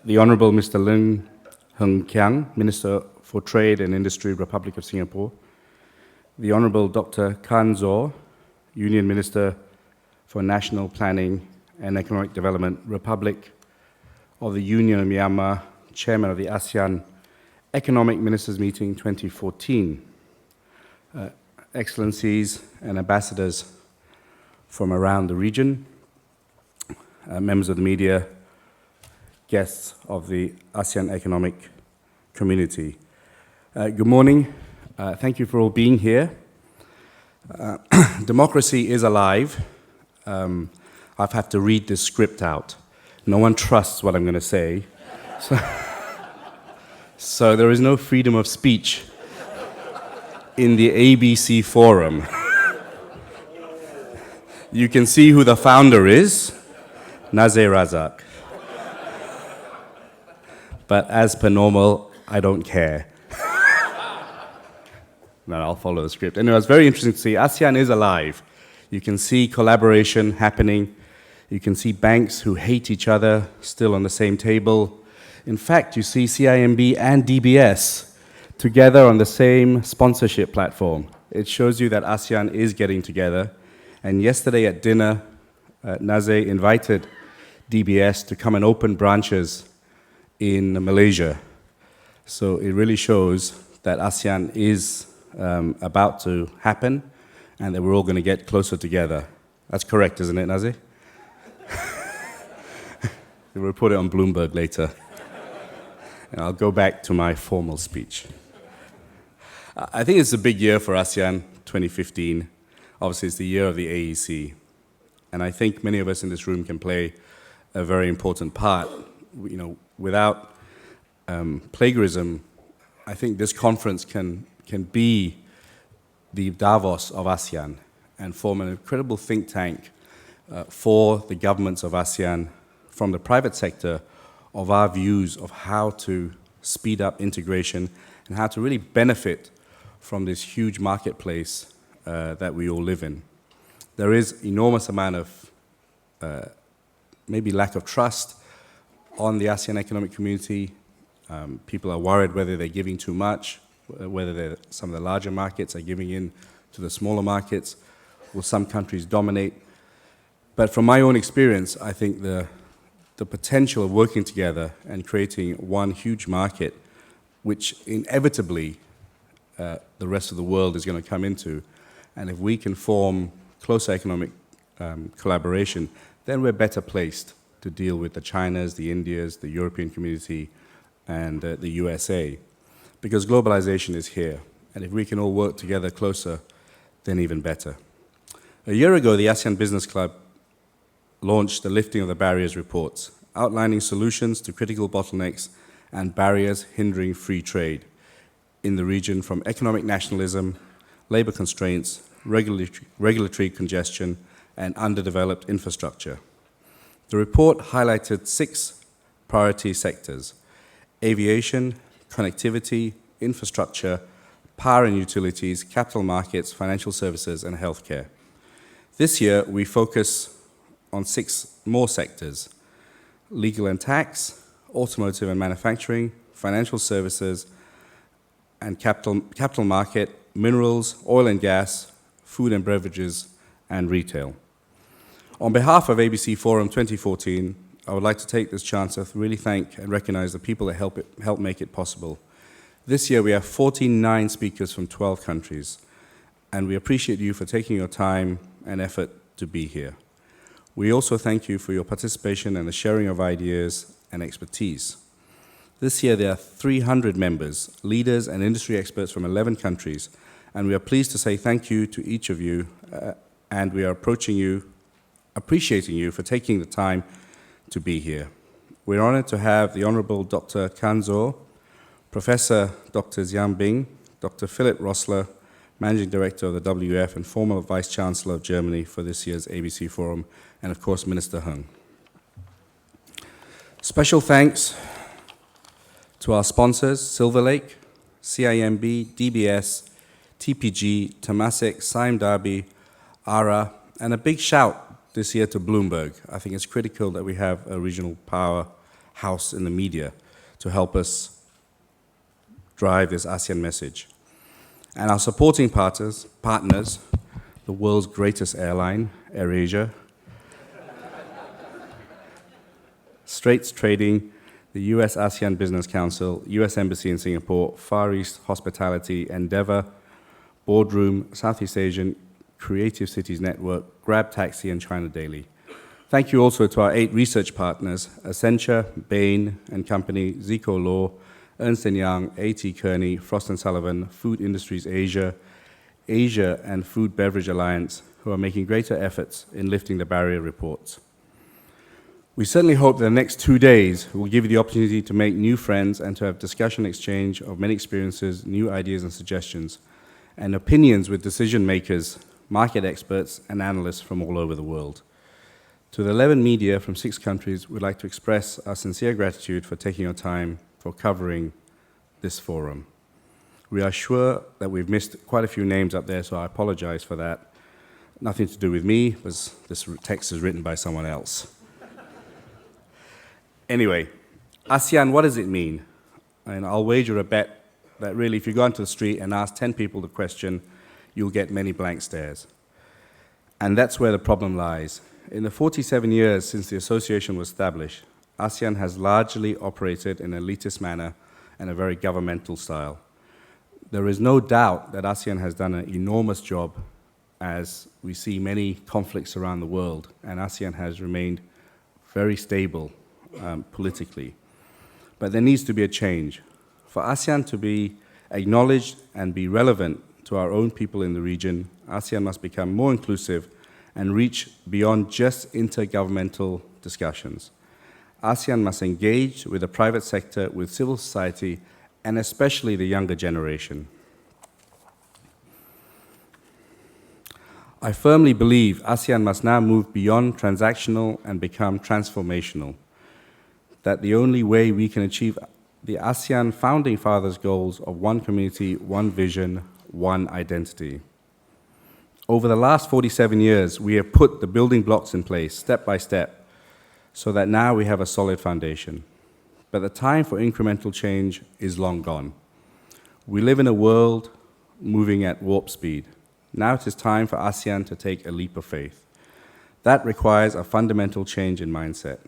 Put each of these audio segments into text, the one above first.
The Honourable Mr. Lim Hung Kiang, Minister for Trade and Industry, Republic of Singapore. The Honourable Dr. Kan Zaw, Union Minister for National Planning and Economic Development, Republic of the Union of Myanmar, Chairman of the Asean Economic Ministers Meeting 2014. Excellencies and ambassadors from around the region, members of the media, guests of the ASEAN Economic Community. Good morning. Thank you for all being here. Democracy is alive. I've had to read this script out. No one trusts what I'm going to say. So there is no freedom of speech in the ABC forum. You can see who the founder is, Nazir Razak. But as per normal, I don't care. No, I'll follow the script. Anyway, it's very interesting to see ASEAN is alive. You can see collaboration happening. You can see banks who hate each other still on the same table. In fact, you see CIMB and DBS together on the same sponsorship platform. It shows you that ASEAN is getting together. And yesterday at dinner, Nazir invited DBS to come and open branches in Malaysia. So it really shows that ASEAN is about to happen and that we're all going to get closer together. That's correct, isn't it, Nazir? We'll put it on Bloomberg later. And I'll go back to my formal speech. I think it's a big year for ASEAN 2015. Obviously, it's the year of the AEC. And I think many of us in this room can play a very important part. You know, without plagiarism, I think this conference can be the Davos of ASEAN and form an incredible think tank for the governments of ASEAN from the private sector of our views of how to speed up integration and how to really benefit from this huge marketplace that we all live in. There is enormous amount of maybe lack of trust on the ASEAN Economic Community. People are worried whether they're giving too much, whether some of the larger markets are giving in to the smaller markets. Will some countries dominate? But from my own experience, I think the potential of working together and creating one huge market, which inevitably the rest of the world is going to come into, and if we can form closer economic collaboration, then we're better placed to deal with the Chinas, the Indias, the European community, and the USA. Because globalization is here, and if we can all work together closer, then even better. A year ago, the ASEAN Business Club launched the Lifting of the Barriers reports, outlining solutions to critical bottlenecks and barriers hindering free trade in the region, from economic nationalism, labor constraints, regulatory congestion, and underdeveloped infrastructure. The report highlighted 6 priority sectors: aviation, connectivity, infrastructure, power and utilities, capital markets, financial services, and healthcare. This year, we focus on 6 more sectors: legal and tax, automotive and manufacturing, financial services, and capital market, minerals, oil and gas, food and beverages, and retail. On behalf of ABC Forum 2014, I would like to take this chance to really thank and recognize the people that help make it possible. This year we have 49 speakers from 12 countries, and we appreciate you for taking your time and effort to be here. We also thank you for your participation and the sharing of ideas and expertise. This year there are 300 members, leaders and industry experts from 11 countries, and we are pleased to say thank you to each of you, and we are appreciating you for taking the time to be here. We're honored to have the Honorable Dr. Kan Zaw, Professor Dr. Xian Bing, Dr. Philip Rossler, Managing Director of the WF and former Vice Chancellor of Germany for this year's ABC Forum, and of course, Minister Hung. Special thanks to our sponsors, Silver Lake, CIMB, DBS, TPG, Temasek, Sime Darby, ARA, and a big shout this year to Bloomberg. I think it's critical that we have a regional house in the media to help us drive this ASEAN message. And our supporting partners, the world's greatest airline, AirAsia, Straits Trading, the US ASEAN Business Council, US Embassy in Singapore, Far East Hospitality, Endeavour, Boardroom, Southeast Asian Creative Cities Network, Grab Taxi, and China Daily. Thank you also to our 8 research partners, Accenture, Bain & Company, Zico Law, Ernst & Young, A.T. Kearney, Frost & Sullivan, Food Industries Asia, Asia and Food Beverage Alliance, who are making greater efforts in lifting the barrier reports. We certainly hope that the next 2 days will give you the opportunity to make new friends and to have discussion exchange of many experiences, new ideas and suggestions, and opinions with decision makers, market experts, and analysts from all over the world. To the 11 media from 6 countries, we'd like to express our sincere gratitude for taking your time for covering this forum. We are sure that we've missed quite a few names up there, so I apologize for that. Nothing to do with me, because this text is written by someone else. Anyway, ASEAN, what does it mean? And I'll wager a bet that really if you go onto the street and ask 10 people the question, you'll get many blank stares. And that's where the problem lies. In the 47 years since the association was established, ASEAN has largely operated in an elitist manner and a very governmental style. There is no doubt that ASEAN has done an enormous job as we see many conflicts around the world, and ASEAN has remained very stable politically. But there needs to be a change. For ASEAN to be acknowledged and be relevant to our own people in the region, ASEAN must become more inclusive and reach beyond just intergovernmental discussions. ASEAN must engage with the private sector, with civil society, and especially the younger generation. I firmly believe ASEAN must now move beyond transactional and become transformational. That the only way we can achieve the ASEAN founding fathers' goals of one community, one vision, one identity. Over the last 47 years, we have put the building blocks in place, step by step, so that now we have a solid foundation. But the time for incremental change is long gone. We live in a world moving at warp speed. Now it is time for ASEAN to take a leap of faith. That requires a fundamental change in mindset.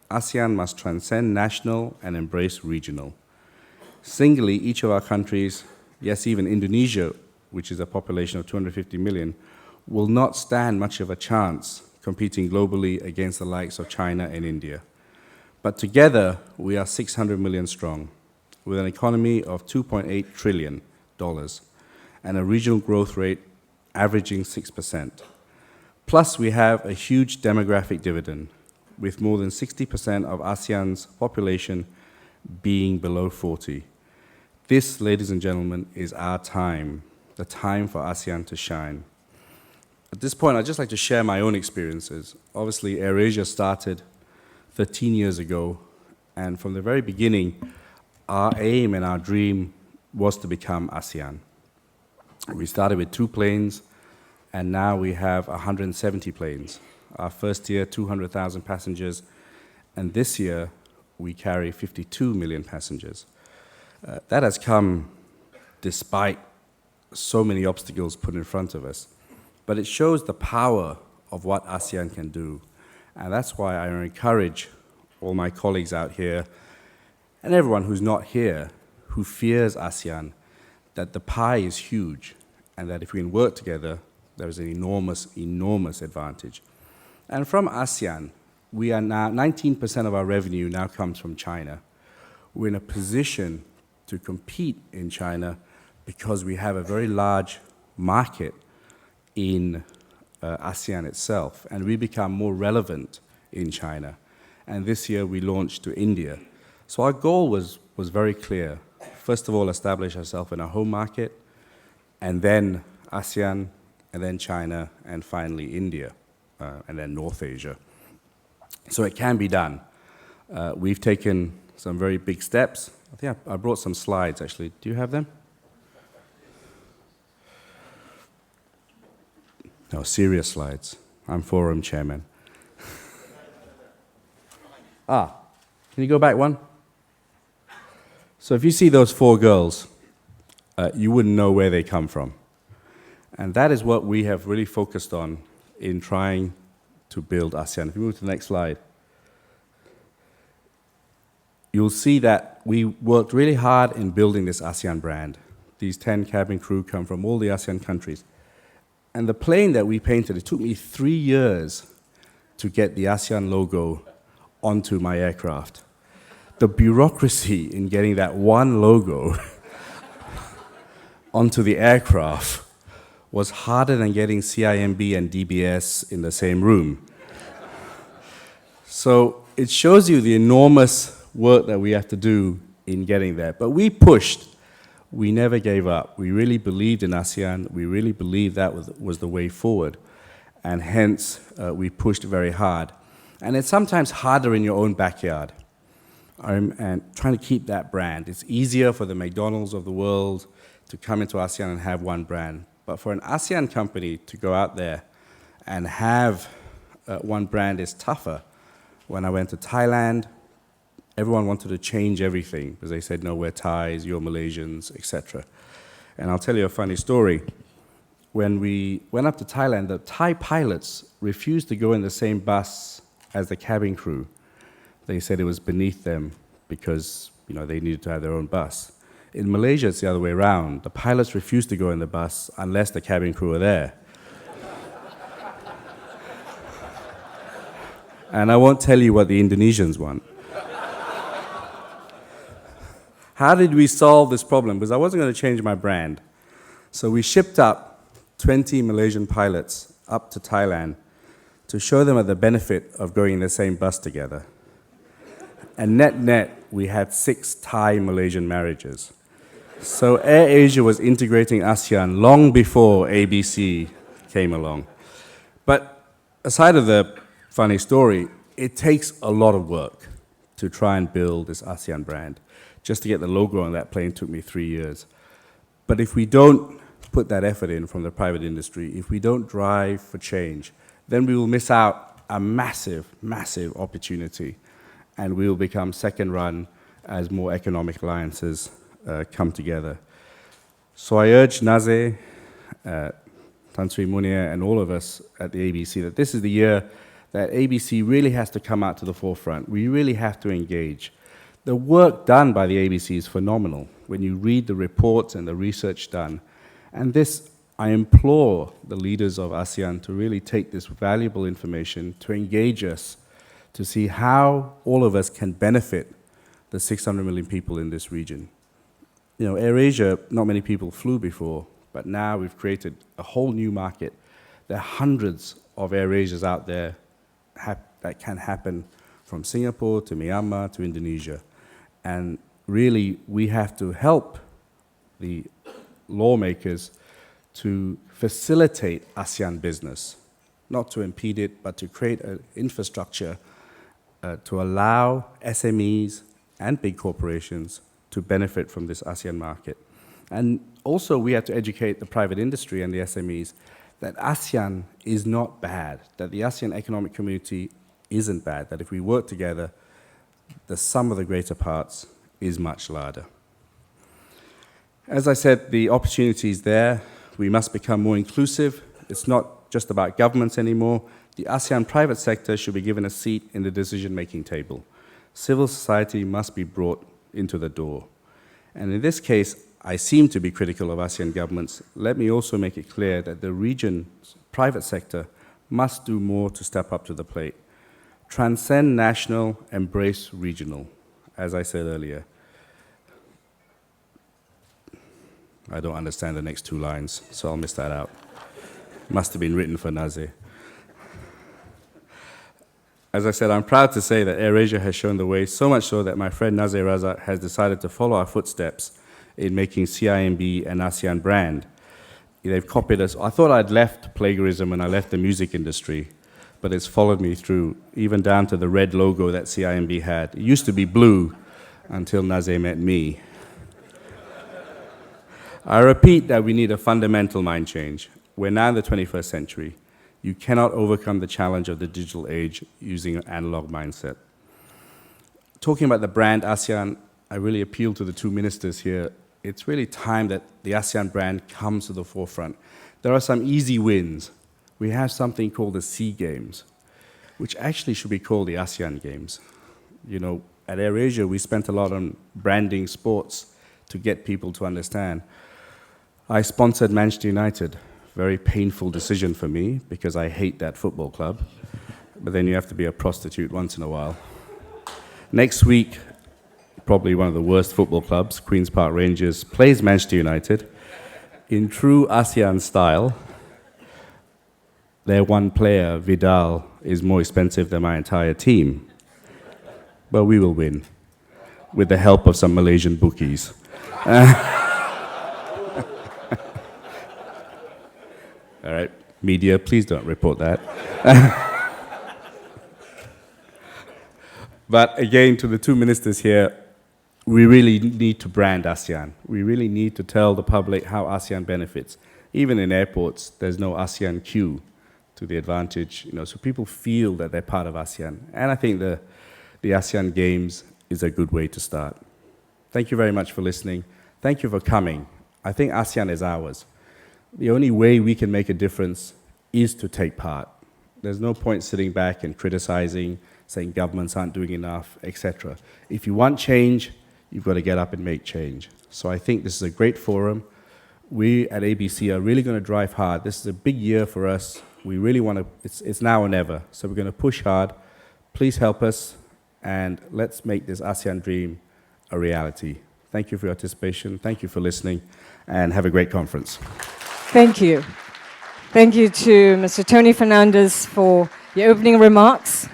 ASEAN must transcend national and embrace regional. Singly, each of our countries, yes, even Indonesia, which is a population of 250 million, will not stand much of a chance competing globally against the likes of China and India. But together, we are 600 million strong, with an economy of $2.8 trillion and a regional growth rate averaging 6%. Plus, we have a huge demographic dividend, with more than 60% of ASEAN's population being below 40. This, ladies and gentlemen, is our time, the time for ASEAN to shine. At this point, I'd just like to share my own experiences. Obviously, AirAsia started 13 years ago, and from the very beginning, our aim and our dream was to become ASEAN. We started with 2 planes, and now we have 170 planes. Our first year, 200,000 passengers, and this year, we carry 52 million passengers. That has come despite so many obstacles put in front of us. But it shows the power of what ASEAN can do. And that's why I encourage all my colleagues out here, and everyone who's not here, who fears ASEAN, that the pie is huge, and that if we can work together, there is an enormous, enormous advantage. And from ASEAN, we are now, 19% of our revenue now comes from China. We're in a position to compete in China because we have a very large market in ASEAN itself, and we become more relevant in China. And this year we launched to India. So our goal was very clear. First of all, establish ourselves in our home market, and then ASEAN, and then China, and finally India, and then North Asia. So it can be done. We've taken some very big steps. I think I brought some slides, actually. Do you have them? No, serious slides. I'm forum chairman. Can you go back one? So if you see those 4 girls, you wouldn't know where they come from. And that is what we have really focused on in trying to build ASEAN. If you move to the next slide, you'll see that we worked really hard in building this ASEAN brand. These 10 cabin crew come from all the ASEAN countries. And the plane that we painted, it took me 3 years to get the ASEAN logo onto my aircraft. The bureaucracy in getting that one logo onto the aircraft was harder than getting CIMB and DBS in the same room. So it shows you the enormous work that we have to do in getting there. But we pushed. We never gave up. We really believed in ASEAN. We really believed that was the way forward. And hence, we pushed very hard. And it's sometimes harder in your own backyard. And trying to keep that brand. It's easier for the McDonald's of the world to come into ASEAN and have one brand. But for an ASEAN company to go out there and have one brand is tougher. When I went to Thailand, everyone wanted to change everything because they said, no, we're Thais, you're Malaysians, etc. And I'll tell you a funny story. When we went up to Thailand, the Thai pilots refused to go in the same bus as the cabin crew. They said it was beneath them because they needed to have their own bus. In Malaysia, it's the other way around. The pilots refused to go in the bus unless the cabin crew were there. And I won't tell you what the Indonesians want. How did we solve this problem? Because I wasn't going to change my brand. So we shipped up 20 Malaysian pilots up to Thailand to show them the benefit of going in the same bus together. And net, we had 6 Thai-Malaysian marriages. So AirAsia was integrating ASEAN long before ABC came along. But aside of the funny story, it takes a lot of work to try and build this ASEAN brand. Just to get the logo on that plane took me 3 years. But if we don't put that effort in from the private industry, if we don't drive for change, then we will miss out a massive, massive opportunity. And we will become second run as more economic alliances come together. So I urge Naze, Tan Sri Munia, and all of us at the ABC that this is the year that ABC really has to come out to the forefront. We really have to engage. The work done by the ABC is phenomenal when you read the reports and the research done. And this, I implore the leaders of ASEAN to really take this valuable information to engage us to see how all of us can benefit the 600 million people in this region. AirAsia, not many people flew before, but now we've created a whole new market. There are hundreds of AirAsias out there that can happen from Singapore to Myanmar to Indonesia. And really, we have to help the lawmakers to facilitate ASEAN business, not to impede it, but to create an infrastructure to allow SMEs and big corporations to benefit from this ASEAN market. And also, we have to educate the private industry and the SMEs that ASEAN is not bad, that the ASEAN economic community isn't bad, that if we work together, the sum of the greater parts is much larger. As I said, the opportunity is there. We must become more inclusive. It's not just about governments anymore. The ASEAN private sector should be given a seat in the decision-making table. Civil society must be brought into the door. And in this case, I seem to be critical of ASEAN governments. Let me also make it clear that the region's private sector must do more to step up to the plate. Transcend national, embrace regional, as I said earlier. I don't understand the next 2 lines, so I'll miss that out. Must have been written for Naze. As I said, I'm proud to say that AirAsia has shown the way, so much so that my friend Naze Razak has decided to follow our footsteps in making CIMB an ASEAN brand. They've copied us. I thought I'd left plagiarism when I left the music industry, but it's followed me through, even down to the red logo that CIMB had. It used to be blue until Naze met me. I repeat that we need a fundamental mind change. We're now in the 21st century. You cannot overcome the challenge of the digital age using an analog mindset. talking about the brand ASEAN, I really appeal to the two ministers here. It's really time that the ASEAN brand comes to the forefront. There are some easy wins. We have something called the SEA Games, which actually should be called the ASEAN Games. You know, at AirAsia, we spent a lot on branding sports to get people to understand. I sponsored Manchester United. Very painful decision for me because I hate that football club. But then you have to be a prostitute once in a while. Next week, probably one of the worst football clubs, Queen's Park Rangers, plays Manchester United. In true ASEAN style, their one player, Vidal, is more expensive than my entire team. But we will win, with the help of some Malaysian bookies. All right, media, please don't report that. But again, to the two ministers here, we really need to brand ASEAN. We really need to tell the public how ASEAN benefits. Even in airports, there's no ASEAN queue to the advantage, you know, so people feel that they're part of ASEAN. And I think the ASEAN Games is a good way to start. Thank you very much for listening. Thank you for coming. I think ASEAN is ours. The only way we can make a difference is to take part. There's no point sitting back and criticizing, saying governments aren't doing enough, etc. If you want change, you've got to get up and make change. So I think this is a great forum. We at ABC are really going to drive hard. This is a big year for us. We really want to, it's now or never. So we're going to push hard. Please help us, and let's make this ASEAN dream a reality. Thank you for your participation. Thank you for listening, and have a great conference. Thank you. Thank you to Mr. Tony Fernandes for your opening remarks.